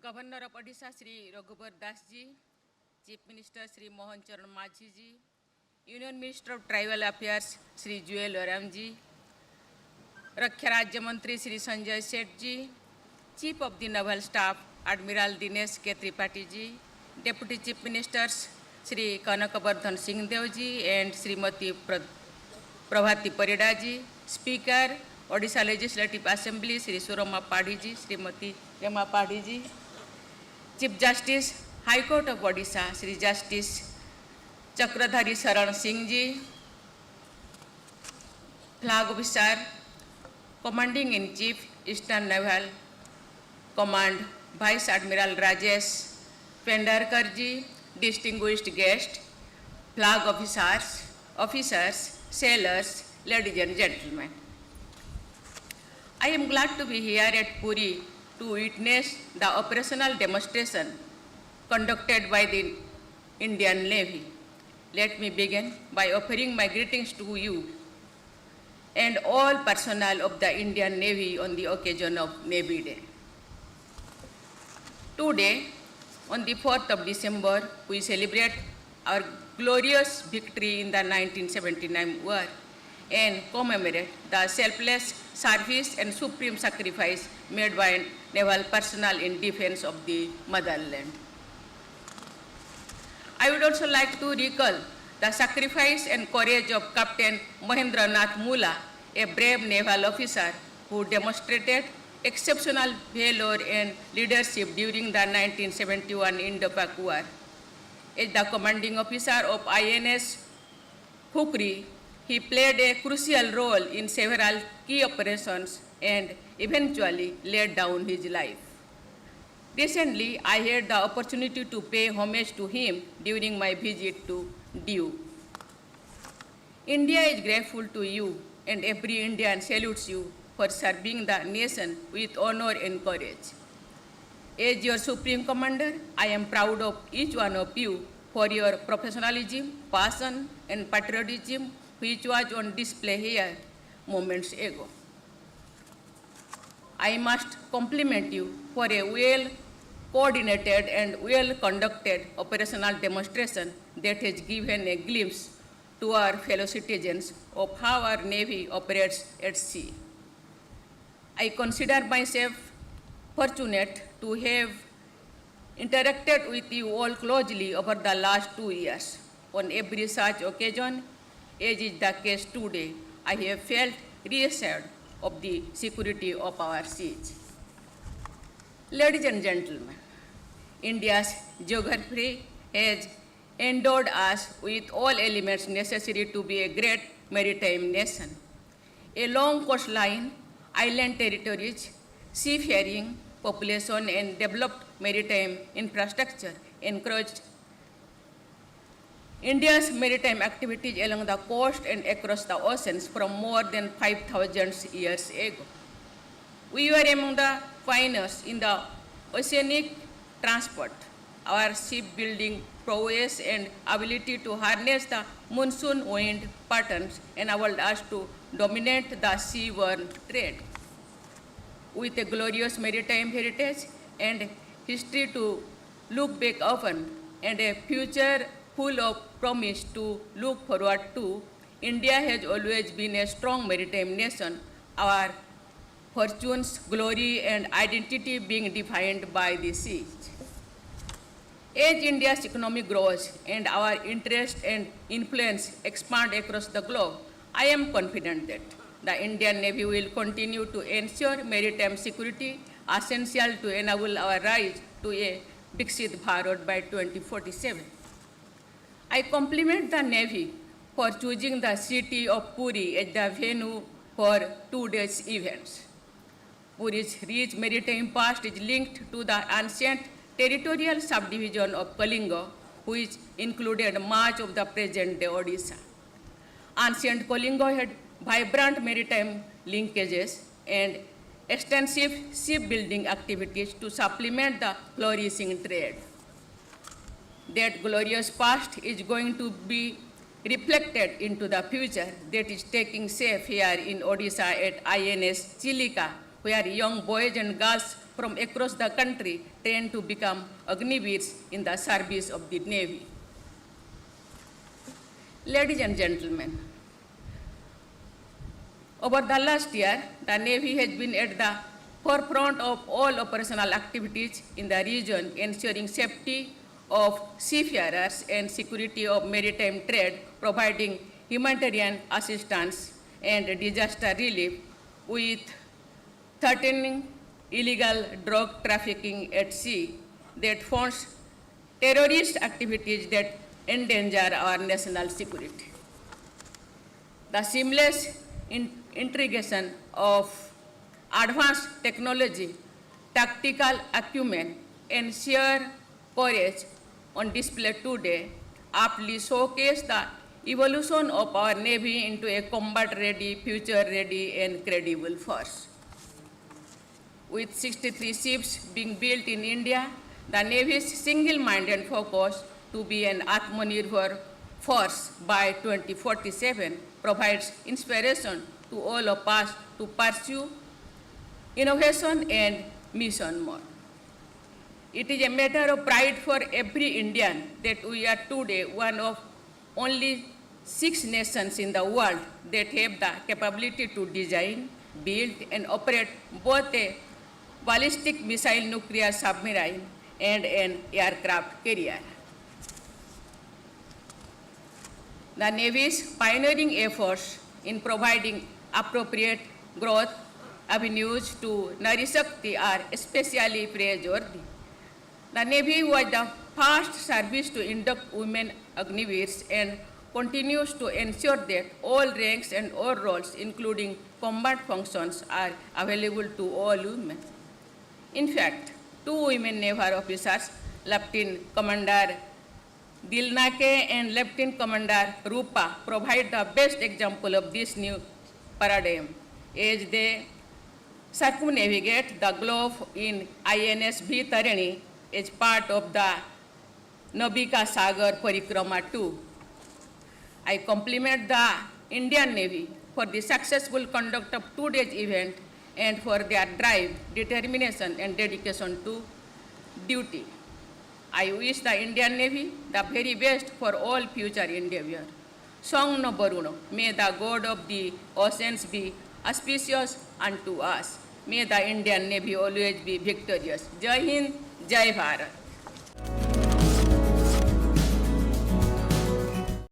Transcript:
Governor of Odisha Sri Raghubar Das ji, Chief Minister Sri Mohan Charan Majhi ji, Union Minister of Tribal Affairs Sri Juel Oram ji, Raksha Rajya Mantri Sri Sanjay Seth ji, Chief of the Naval Staff Admiral Dinesh K. Tripathi ji, Deputy Chief Ministers Sri Kanakavardhan Singh Dev ji and Srimati Prabhati Parida ji, Speaker Odisha Legislative Assembly Sri Surama Padhi ji, Srimati Rema Padhi ji, Chief Justice High Court of Odisha Sri Justice Chakradhari Saran Singh ji, Flag Officer Commanding in Chief Eastern Naval Command Vice Admiral Rajesh Pendarkar ji, distinguished guests, flag officers, sailors, ladies and gentlemen. I am glad to be here at Puri to witness the operational demonstration conducted by the Indian Navy. Let me begin by offering my greetings to you and all personnel of the Indian Navy on the occasion of Navy Day. Today, on the 4th of December, we celebrate our glorious victory in the 1979 war and commemorate the selfless service and supreme sacrifice made by naval personnel in defense of the motherland. I would also like to recall the sacrifice and courage of Captain Mahendra Nath Mula, a brave naval officer who demonstrated exceptional valor and leadership during the 1971 Indo-Pak War. As the commanding officer of INS Khukri, he played a crucial role in several key operations and eventually laid down his life. Recently, I had the opportunity to pay homage to him during my visit to Diu. India is grateful to you, and every Indian salutes you for serving the nation with honor and courage. As your Supreme Commander, I am proud of each one of you for your professionalism, passion, and patriotism, which was on display here moments ago. I must compliment you for a well-coordinated and well-conducted operational demonstration that has given a glimpse to our fellow citizens of how our Navy operates at sea. I consider myself fortunate to have interacted with you all closely over the last 2 years. On every such occasion, as is the case today, I have felt reassured of the security of our seas. Ladies and gentlemen, India's geography has endowed us with all elements necessary to be a great maritime nation. A long coastline, island territories, seafaring population, and developed maritime infrastructure encouraged India's maritime activities along the coast and across the oceans from more than 5,000 years ago. We were among the pioneers in the oceanic transport. Our shipbuilding prowess and ability to harness the monsoon wind patterns enabled us to dominate the seaborne trade. With a glorious maritime heritage and history to look back upon and a future full of promise to look forward to, India has always been a strong maritime nation, our fortunes, glory, and identity being defined by the seas. As India's economy grows and our interest and influence expand across the globe, I am confident that the Indian Navy will continue to ensure maritime security, essential to enable our rise to a Viksit Bharat by 2047. I compliment the Navy for choosing the city of Puri as the venue for today's events. Puri's rich maritime past is linked to the ancient territorial subdivision of Kalinga, which included much of the present-day Odisha. Ancient Kalinga had vibrant maritime linkages and extensive shipbuilding activities to supplement the flourishing trade. That glorious past is going to be reflected into the future that is taking shape here in Odisha at INS Chilika, where young boys and girls from across the country trained to become Agniveers in the service of the Navy. Ladies and gentlemen, over the last year, the Navy has been at the forefront of all operational activities in the region, ensuring safety of seafarers and security of maritime trade, providing humanitarian assistance and disaster relief, with threatening illegal drug trafficking at sea that funds terrorist activities that endanger our national security. The seamless integration of advanced technology, tactical acumen, and sheer courage on display today aptly showcase the evolution of our Navy into a combat-ready, future-ready, and credible force. With 63 ships being built in India, the Navy's single-minded focus to be an Atmanirbhar force by 2047 provides inspiration to all of us to pursue innovation and mission more. It is a matter of pride for every Indian that we are today one of only 6 nations in the world that have the capability to design, build, and operate both a ballistic missile nuclear submarine and an aircraft carrier. The Navy's pioneering efforts in providing appropriate growth avenues to Nari Shakti are especially praiseworthy. The Navy was the first service to induct women Agniveers and continues to ensure that all ranks and all roles, including combat functions, are available to all women. In fact, 2 women naval officers, Lieutenant Commander Dilnake and Lieutenant Commander Rupa, provide the best example of this new paradigm as they circumnavigate the globe in INS V Tarini as part of the Navika Sagar Parikrama 2. I compliment the Indian Navy for the successful conduct of today's event and for their drive, determination, and dedication to duty. I wish the Indian Navy the very best for all future endeavor. Song no Baruno, may the God of the oceans be auspicious unto us. May the Indian Navy always be victorious. Jai Hind, Jai Bharat.